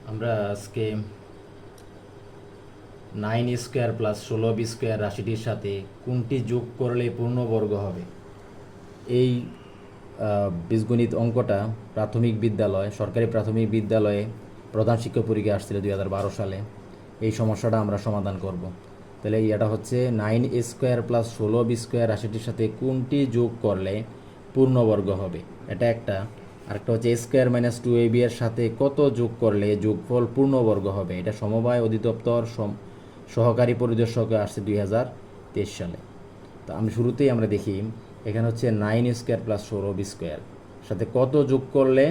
আমরা আজকে 9 square plus 16 B square রাশিটির সাথে কোনটি যোগ করলে পূর্ণবর্গ হবে, এই বীজগণিত অঙ্কটা সরকারি প্রাথমিক বিদ্যালয়ে প্রধান শিক্ষক পরীক্ষা আসছিল 2012 সালে। এই সমস্যাটা আমরা সমাধান করব। তাহলে এটা হচ্ছে 9 স্কোয়ার প্লাস 16 বি স্কোয়ার রাশিটির সাথে কোনটি যোগ করলে পূর্ণবর্গ হবে, এটা একটা। আরেকটা হচ্ছে a² - 2ab এর সাথে কত যোগ করলে যোগফল পূর্ণবর্গ হবে, এটা সমবায় অধিদপ্তর সহকারী পরিদর্শকে আসছে 2023 সালে। তো শুরুতেই আমরা দেখি এখানে হচ্ছে 9 স্কোয়ার প্লাস 16 বি স্কোয়ার সাথে কত যোগ করলে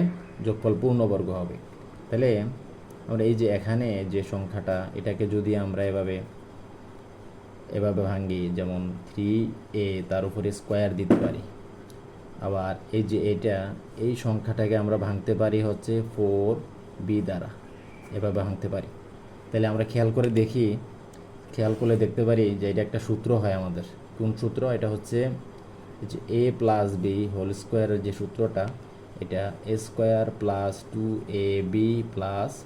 যোগফল পূর্ণবর্গ হবে। তাহলে আমরা এই যে এখানে যে সংখ্যাটা, এটাকে যদি আমরা এভাবে ভাঙি, যেমন 3a তার উপরে স্কোয়ার দিতে পারি। আবার এই যে এই সংখ্যাটাকে আমরা ভাঙতে পারি হচ্ছে 4b দ্বারা, এভাবে ভাঙতে পারি। তাহলে আমরা খেয়াল করলে দেখতে পারি যে এটা একটা সূত্র হয় আমাদের। কোন সূত্র? এটা হচ্ছে যে a প্লাস বি হোল স্কোয়ারের যে সূত্রটা, এটা a² + 2ab +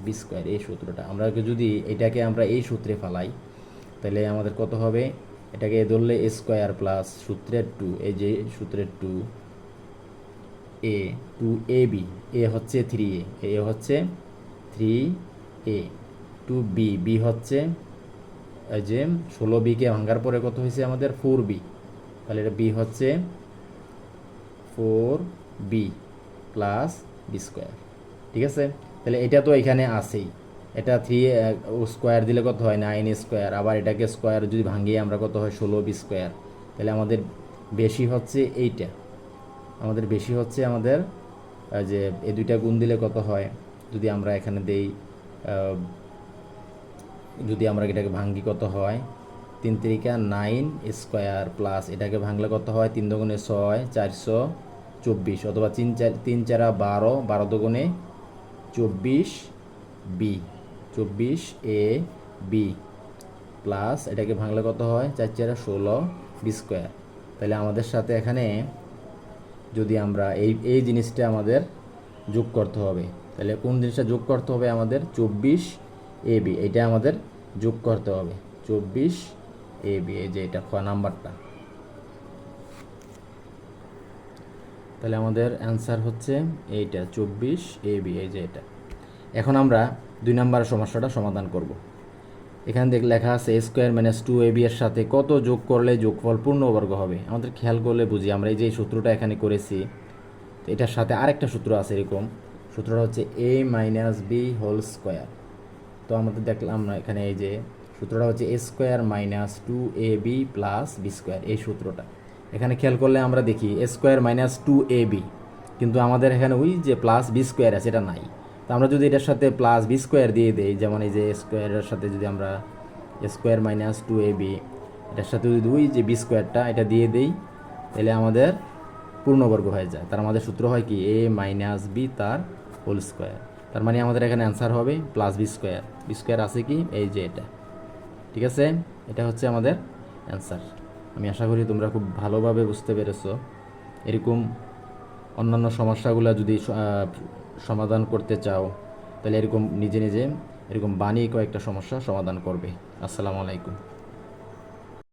b² এই সূত্রটা। আমরা যদি এটাকে আমরা এই সূত্রে ফালাই, তাহলে আমাদের কত হবে? এটাকে ধরলে a² প্লাস সূত্রের 2, এই যে সূত্রের 2a 2ab, a হচ্ছে 3a, a হচ্ছে 3a, 2b, b হচ্ছে এই যে 16bকে ভাঙার পরে কত হয়েছে আমাদের? 4b। তাহলে এটা b হচ্ছে 4b প্লাস b²। ঠিক আছে? তাহলে এটা তো এখানে আছেই। এটা 3 স্কোয়ার দিলে কত হয়? 9 স্কোয়ার। আবার এটাকে স্কোয়ার যদি ভাঙিয়ে আমরা কত হয়? 16b²। তাহলে আমাদের বেশি হচ্ছে এইটা, আমাদের যে এই দুইটা গুণ দিলে কত হয়? যদি আমরা এখানে দেই, যদি আমরা এটাকে ভাঙি কত হয়? 3 × 9 স্কোয়ার প্লাস এটাকে ভাঙলে কত হয়? 3 × 6 424, অথবা 3 × 12 12 × 24b 24ab প্লাস এটাকে ভাঙলে কত হয়? 4 × 16b²। তাহলে আমাদের সাথে এখানে যদি আমরা এই জিনিসটা আমাদের যোগ করতে হবে। তাহলে কোন জিনিসটা যোগ করতে হবে? আমাদের 24ab, এটা আমাদের যোগ করতে হবে। 24ab, এই যে এটা নাম্বারটা। তাহলে আমাদের অ্যান্সার হচ্ছে এইটা 24ab, এই যে এটা। এখন আমরা 2 নম্বরের সমস্যাটা সমাধান করব। এখানে লেখা আছে a² - 2ab এর সাথে কত যোগ করলে যোগফল পূর্ণবর্গ হবে। আমাদের খেয়াল করলে বুঝি, আমরা এই যে সূত্রটা এখানে করেছি, তো এটার সাথে আরেকটা সূত্র আছে এরকম। সূত্রটা হচ্ছে a - b হোল স্কোয়ার। তো আমাদের দেখলাম না এখানে এই যে সূত্রটা হচ্ছে a² - 2ab + b², এই সূত্রটা। এখানে খেয়াল করলে আমরা দেখি a² - 2ab, কিন্তু আমাদের এখানে ওই যে প্লাস b² আছে, এটা নাই। তো আমরা যদি এটার সাথে প্লাস b² দিয়ে দেই, যেমন এই যে স্কোয়ারের সাথে যদি আমরা a² - 2ab এটার সাথে যদি ওই যে b²টা এটা দিয়ে দেই, তাহলে আমাদের পূর্ণবর্গ হয়ে যায়। তার আমাদের সূত্র হয় কি? a - b তার হোল স্কোয়ার। তার মানে আমাদের এখানে অ্যান্সার হবে প্লাস b² আছে কি? এই যে এটা। ঠিক আছে? এটা হচ্ছে আমাদের অ্যান্সার। আমি আশা করি তোমরা খুব ভালোভাবে বুঝতে পেরেছো। এরকম অন্যান্য সমস্যাগুলো যদি সমাধান করতে চাও, তাহলে এরকম নিজে এরকম বানিয়ে কয়েকটা সমস্যা সমাধান করবে। আসসালামু আলাইকুম।